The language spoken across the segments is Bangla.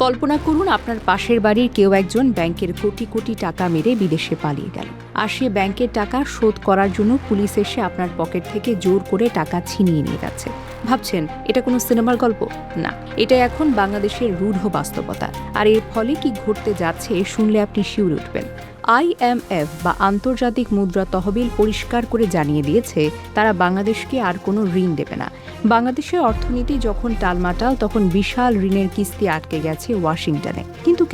কল্পনা করুন আপনার পাশের বাড়ির কেউ একজন ব্যাংকের কোটি কোটি টাকা মেরে বিদেশে পালিয়ে গেল, আর সে ব্যাংকের টাকা শোধ করার জন্য পুলিশ এসে আপনার পকেট থেকে জোর করে টাকা ছিনিয়ে নিয়ে যাচ্ছে। ভাবছেন এটা কোনো সিনেমার গল্প? না, এটা এখন বাংলাদেশের রূঢ় বাস্তবতা। আর এর ফলে কি ঘটতে যাচ্ছে শুনলে আপনি শিউরে উঠবেন। IMF বা আন্তর্জাতিক মুদ্রা তহবিল পরিষ্কার করে জানিয়ে দিয়েছে তারা বাংলাদেশকে আর কোনো ঋণ দেবে না। বাংলাদেশের অর্থনীতি যখন টালমাটাল, তখন বিশাল ঋণের কিস্তি আটকে গেছে ওয়াশিংটনে। কিন্তু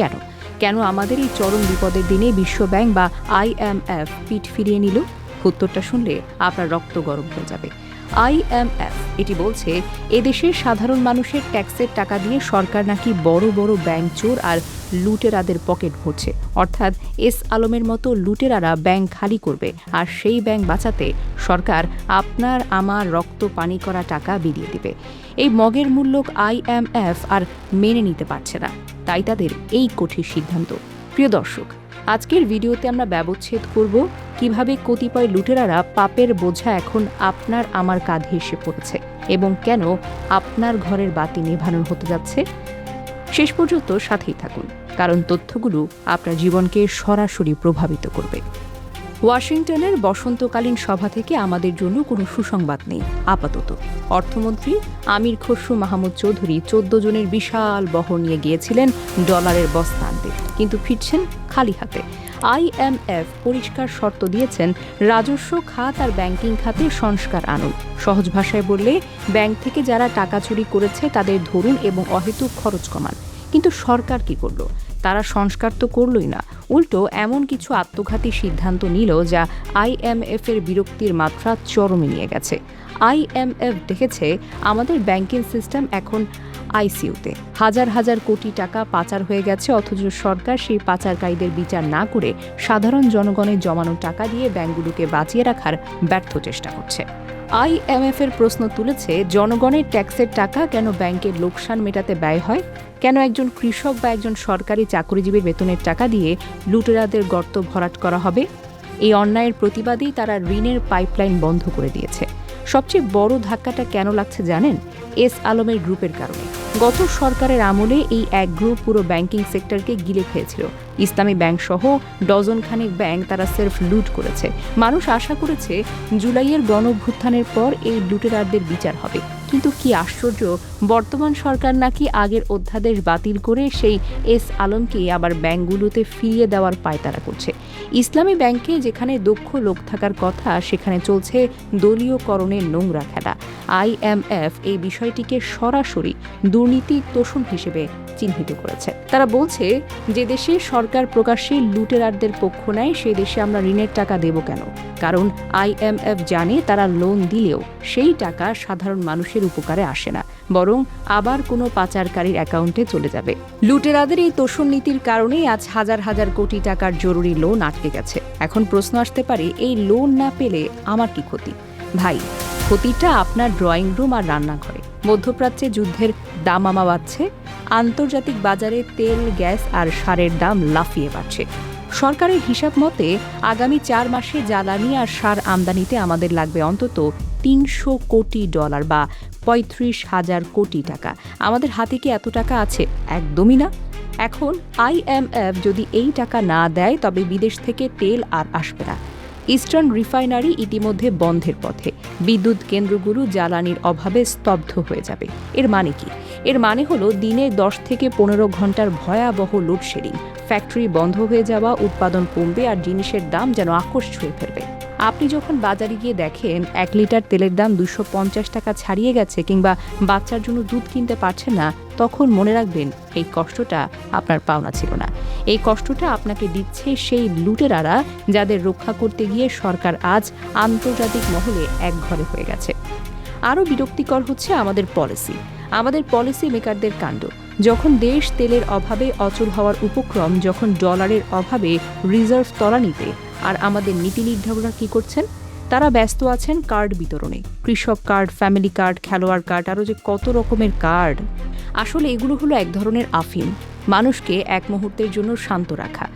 কেন আমাদের এই চরম বিপদের দিনে বিশ্বব্যাংক বা IMF পিঠ ফিরিয়ে নিল? উত্তরটা শুনলে আপনার রক্ত গরম হয়ে যাবে। IMF এটি বলছে এদেশের সাধারণ মানুষের ট্যাক্সের টাকা দিয়ে সরকার নাকি বড় বড় ব্যাংক চোর আর লুটেরাদের পকেট ভরছে। অর্থাৎ এস আলমের মতো লুটেরারা ব্যাংক খালি করবে, আর সেই ব্যাংক বাঁচাতে সরকার আপনার আমার রক্ত পানি করা টাকা বিলিয়ে দিবে। এই মগের মূল্যক IMF আর মেনে নিতে পারছে না, তাই তাদের এই কঠিন সিদ্ধান্ত। প্রিয় দর্শক, আজকের ভিডিওতে আমরা ব্যবচ্ছেদ করব কিভাবে কতিপয় লুটেরারা পাপের বোঝা এখন আপনার আমার কাঁধে এসে পড়েছে এবং কেন আপনার ঘরের বাতি নেভানো হতে যাচ্ছে। শেষ পর্যন্ত সাথেই থাকুন, কারণ তথ্যগুলো আপনার জীবনকে সরাসরি প্রভাবিত করবে। ওয়াশিংটনের বসন্তকালীন সভা থেকে আমাদের জন্য কোনো সুসংবাদ নেই আপাতত। অর্থমন্ত্রী আমির খসরু মাহমুদ চৌধুরী 14 জনের বিশাল বহর নিয়ে গিয়েছিলেন ডলারের বস্তা আনতে, কিন্তু ফিরছেন খালি হাতে। IMF পরিষ্কার শর্ত দিয়েছেন রাজস্ব খাত আর ব্যাংকিং খাতে সংস্কার আনুন। সহজ ভাষায় বললে, ব্যাংক থেকে যারা টাকা চুরি করেছে তাদের ধরুন এবং অহেতুক খরচ কমান। কিন্তু সরকার কি করল? তারা সংস্কার তো করলই না, উল্টো এমন কিছু আত্মঘাতী সিদ্ধান্ত নিল যা IMF এর বিরক্তির মাত্রা চরমে নিয়ে গেছে। IMF দেখেছে আমাদের ব্যাংকিং সিস্টেম এখন ICUতে। হাজার হাজার কোটি টাকা পাচার হয়ে গেছে, অথচ সরকার সেই পাচারকারীদের বিচার না করে সাধারণ জনগণের জমানো টাকা দিয়ে ব্যাংকগুলোকে বাঁচিয়ে রাখার ব্যর্থ চেষ্টা করছে। IMF এর প্রশ্ন তুলেছে, জনগণের ট্যাক্সের টাকা কেন ব্যাংকের লোকসান মেটাতে ব্যয় হয়? কেন একজন কৃষক বা একজন সরকারি চাকরিজীবীর বেতনের টাকা দিয়ে লুটেরাদের গর্ত ভরাট করা হবে? এই অন্যায়ের প্রতিবাদেই তারা ঋণের পাইপলাইন বন্ধ করে দিয়েছে। সবচেয়ে বড় ধাক্কাটা কেন লাগছে জানেন? এস আলমের গ্রুপের কারণে। গত সরকারের আমলে এই এক গ্রুপ পুরো ব্যাংকিং সেক্টরকে গিলে খেয়েছিল। ইসলামী ব্যাংক সহ ডজনখানেক ব্যাংক তারা সেলফ লুট করেছে। মানুষ আশা করেছে জুলাইয়ের গণঅভ্যুত্থানের পর এই লুটেরারদের বিচার হবে, কিন্তু কি আশ্চর্য, বর্তমান সরকার নাকি আগের অধ্যাদেশ বাতিল করে সেই এস আলমকে আবার ব্যাংকগুলোতে ফিরিয়ে দেওয়ার পায়তারা করছে। ইসলামী ব্যাংকে যেখানে দক্ষ লোক থাকার কথা, সেখানে চলছে দলীয়করণের নোংরা খেলা। IMF এই বিষয়টিকে সরাসরি দুর্নীতির তোষণ হিসেবে চিহ্নিত করেছে। তারা বলছে, যে দেশে সরকার প্রকাশ্যে লুটেরারদের পক্ষ নেয় সে দেশে আমরা ঋণের টাকা দেব কেন? কারণ IMF জানে তারা লোন দিলেও সেই টাকা সাধারণ মানুষের উপকারে আসে না, বরং আবার কোনো পাচারকারীর অ্যাকাউন্টে চলে যাবে। লুটেরাদের এই তোষণ নীতির কারণেই আজ হাজার হাজার কোটি টাকার জরুরি লোন আটকে গেছে। এখন প্রশ্ন আসতে পারে, এই লোন না পেলে আমার কি ক্ষতি? ভাই, ক্ষতিটা আপনার ড্রয়িং রুম আর রান্নাঘরে। মধ্যপ্রাচ্যে যুদ্ধের দামামা বাড়ছে, আন্তর্জাতিক বাজারে তেল, গ্যাস আর সারের দাম লাফিয়ে বাড়ছে। সরকারের হিসাব মতে আগামী 4 মাসে জ্বালানি আর সার আমদানিতে আমাদের লাগবে অন্তত $300 কোটি বা 35,000 কোটি টাকা। আমাদের হাতে কি এত টাকা আছে? একদমই না। এখন IMF যদি এই টাকা না দেয়, তবে বিদেশ থেকে তেল আর আসবে না। ইস্টার্ন রিফাইনারি ইতিমধ্যে বন্ধের পথে। বিদ্যুৎ কেন্দ্রগুলো জ্বালানির অভাবে স্তব্ধ হয়ে যাবে। এর মানে কি? এর মানে হলো দিনে 10 থেকে 15 ঘন্টার ভয়াবহ লোডশেডিং। ফ্যাক্টরি বন্ধ হয়ে যাওয়া, উৎপাদন কমবে আর জিনিসের দাম যেন আকাশ ছুঁয়ে ফেলবে। আপনি যখন বাজারে গিয়ে দেখেন 1 লিটার তেলের দাম 250 টাকা ছাড়িয়ে গেছে, কিংবা বাচ্চার জন্য দুধ কিনতে পারছেন না, তখন মনে রাখবেন এই কষ্টটা আপনার পাওনা ছিল না। এই কষ্টটা আপনাকে দিচ্ছে সেই লুটেরারা, যাদের রক্ষা করতে গিয়ে সরকার আজ আন্তর্জাতিক মহলে একঘরে হয়ে গেছে। আরও বিরক্তিকর হচ্ছে আমাদের পলিসি মেকারদের কাণ্ড। যখন দেশ তেলের অভাবে অচল হওয়ার উপক্রম, যখন ডলারের অভাবে রিজার্ভ তলানিতে, আর আমাদের নীতি নির্ধারকরা কি করছেন? তারা ব্যস্ত আছেন কার্ড বিতরণে। কৃষক কার্ড, ফ্যামিলি কার্ড, খেলোয়াড় কার্ড, আরও যে কত রকমের কার্ড। আসলে এগুলো হলো এক ধরনের আফিম, মানুষকে এক মুহূর্তের জন্য শান্ত রাখা।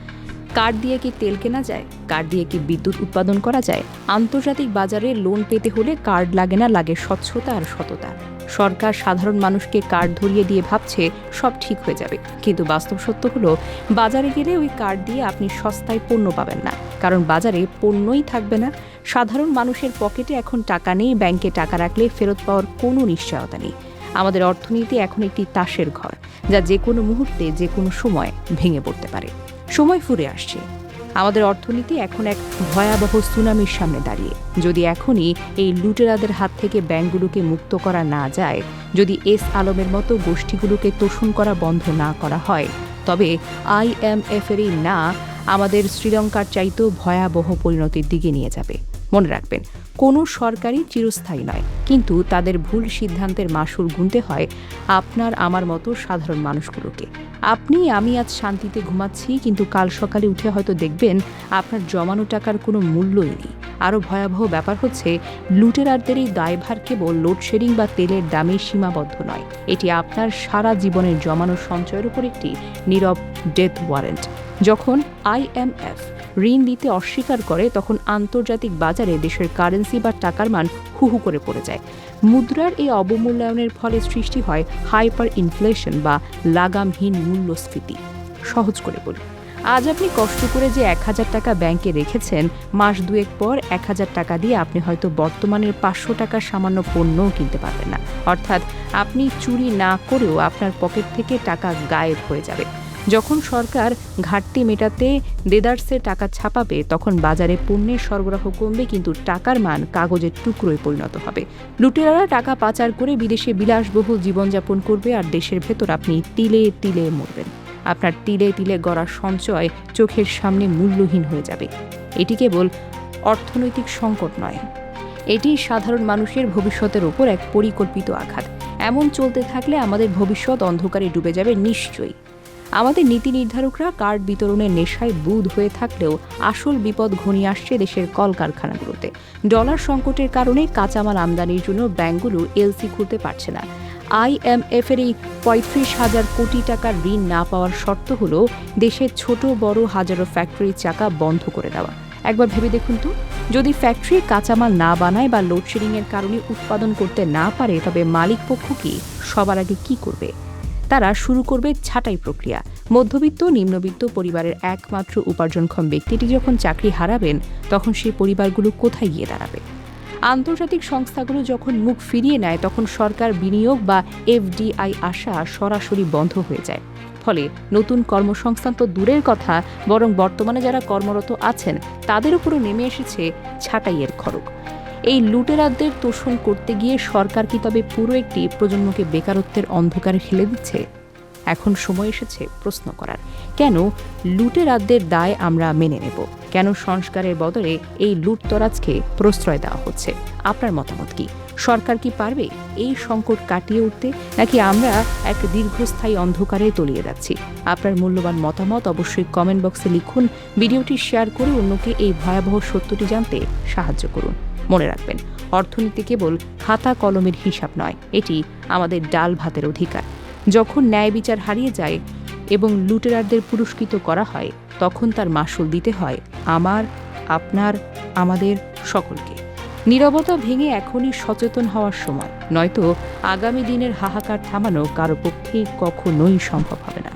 কার্ড দিয়ে কি তেল কেনা যায়? কার্ড দিয়ে কি বিদ্যুৎ উৎপাদন করা যায়? আন্তর্জাতিক বাজারে লোন পেতে হলে কার্ড লাগে না, লাগে স্বচ্ছতা আর সততা। সরকার সাধারণ মানুষকে কার্ড ধরিয়ে দিয়ে ভাবছে সব ঠিক হয়ে যাবে, কিন্তু বাস্তব সত্য হলো বাজারে গেলে ওই কার্ড দিয়ে আপনি সস্তায় পণ্য পাবেন না, কারণ বাজারে পণ্যই থাকবে না। সাধারণ মানুষের পকেটে এখন টাকা নেই, ব্যাংকে টাকা রাখলে ফেরত পাওয়ার কোনো নিশ্চয়তা নেই। আমাদের অর্থনীতি এখন একটি তাসের ঘর, যা যে কোনো মুহূর্তে যে কোনো সময় ভেঙে পড়তে পারে। সময় ফুরে আসছে। আমাদের অর্থনীতি এখন এক ভয়াবহ সুনামির সামনে দাঁড়িয়ে। যদি এখনই এই লুটেরাদের হাত থেকে ব্যাংকগুলোকে মুক্ত করা না যায়, যদি এস আলমের মতো গোষ্ঠীগুলোকে তোষণ করা বন্ধ না করা হয়, তবে IMF এর এই না আমাদের শ্রীলঙ্কার চাইতেও ভয়াবহ পরিণতির দিকে নিয়ে যাবে। মনে রাখবেন, কোনো সরকারই চিরস্থায়ী নয়, কিন্তু তাদের ভুল সিদ্ধান্তের মাসুল গুনতে হয় আপনার আমার মতো সাধারণ মানুষগুলোকে। আমি আজ শান্তিতে ঘুমাচ্ছি, কিন্তু কাল সকালে উঠে হয়তো দেখবেন আপনার জমানো টাকার কোনো মূল্যই নেই। আরও ভয়াবহ ব্যাপার হচ্ছে, লুটেরারদের এই দায়ভার কেবল লোডশেডিং বা তেলের দামে সীমাবদ্ধ নয়, এটি আপনার সারা জীবনের জমানো সঞ্চয়ের উপর একটি নীরব ডেথ ওয়ারেন্ট। যখন IMF ঋণ দিতে অস্বীকার করে, তখন আন্তর্জাতিক বাজারে দেশের কারেন্সি বা টাকার মান হুহু করে পড়ে যায়। মুদ্রার এই অবমূল্যায়নের ফলে সৃষ্টি হয় হাইপার ইনফ্লেশন বা লাগামহীন মূল্যস্ফীতি। সহজ করে বলি, আজ আপনি কষ্ট করে যে 1000 টাকা ব্যাংকে রেখেছেন, মাস দুয়েক পর 1000 টাকা দিয়ে আপনি হয়তো বর্তমানের 500 টাকার সামান্য পণ্যও কিনতে পারবেন না। অর্থাৎ আপনি চুরি না করেও আপনার পকেট থেকে টাকা গায়েব হয়ে যাবে। যখন সরকার ঘাটতি মেটাতে দেদারসে টাকা ছাপাবে, তখন বাজারে পণ্যের সরবরাহ কমবে, কিন্তু টাকার মান কাগজের টুকরোয় পরিণত হবে। লুটেরারা টাকা পাচার করে বিদেশে বিলাসবহুল জীবনযাপন করবে, আর দেশের ভেতর আপনি তিলে তিলে মরবেন। আপনার তিলে তিলে গড়া সঞ্চয় চোখের সামনে মূল্যহীন হয়ে যাবে। এটি কেবল অর্থনৈতিক সংকট নয়, এটি সাধারণ মানুষের ভবিষ্যতের ওপর এক পরিকল্পিত আঘাত। এমন চলতে থাকলে আমাদের ভবিষ্যৎ অন্ধকারে ডুবে যাবে নিশ্চয়ই। আমাদের নীতি নির্ধারকরা কার্ড বিতরণের নেশায় বুঁদ হয়ে থাকলেও আসল বিপদ ঘনিয়ে আসছে দেশের কলকারখানাগুলোতে। ডলার সংকটের কারণে কাঁচামাল আমদানির জন্য ব্যাংকগুলো LC খুলতে পারছে না। IMF এর এই 35,000 কোটি টাকার ঋণ না পাওয়ার শর্ত হল দেশের ছোট বড় হাজারো ফ্যাক্টরির চাকা বন্ধ করে দেওয়া। একবার ভেবে দেখুন তো, যদি ফ্যাক্টরি কাঁচামাল না বানায় বা লোডশেডিংয়ের কারণে উৎপাদন করতে না পারে, তবে মালিক পক্ষ কি সবার আগে কি করবে? তারা শুরু করবে ছাঁটাই প্রক্রিয়া। মধ্যবিত্ত নিম্নবিত্ত পরিবারের একমাত্র উপার্জনক্ষম ব্যক্তিটি যখন চাকরি হারাবেন, তখন সেই পরিবারগুলো কোথায় গিয়ে দাঁড়াবে? আন্তর্জাতিক সংস্থাগুলো যখন মুখ ফিরিয়ে নেয়, তখন সরকার বিনিয়োগ বা FDI আসা সরাসরি বন্ধ হয়ে যায়। ফলে নতুন কর্মসংস্থান তো দূরের কথা, বরং বর্তমানে যারা কর্মরত আছেন তাদের উপরও নেমে এসেছে ছাঁটাইয়ের খড়গ। এই লুটেরাদের তোষণ করতে গিয়ে সরকার কি তবে পুরো একটি প্রজন্মকে বেকারত্বের অন্ধকারে ঠেলে দিচ্ছে? এখন সময় এসেছে প্রশ্ন করার, কেন লুটেরাদের দায় আমরা মেনে নেব? কেন সংস্কারের বদলে এই লুটতরাজকে প্রশ্রয় দেওয়া হচ্ছে? আপনার মতামত কি? সরকার কি পারবে এই সংকট কাটিয়ে উঠতে, নাকি আমরা এক দীর্ঘস্থায়ী অন্ধকারে তলিয়ে যাচ্ছি? আপনার মূল্যবান মতামত অবশ্যই কমেন্ট বক্সে লিখুন। ভিডিওটি শেয়ার করে অন্যকে এই ভয়াবহ সত্যটি জানতে সাহায্য করুন। মনে রাখবেন, অর্থনীতি কেবল খাতা কলমের হিসাব নয়, এটি আমাদের ডাল ভাতের অধিকার। যখন ন্যায় বিচার হারিয়ে যায় এবং লুটেরারদের পুরস্কৃত করা হয়, তখন তার মাসুল দিতে হয় আমার, আপনার, আমাদের সকলকে। নীরবতা ভেঙে এখনই সচেতন হওয়ার সময়, নয়তো আগামী দিনের হাহাকার থামানো কারো পক্ষে কখনোই সম্ভব হবে না।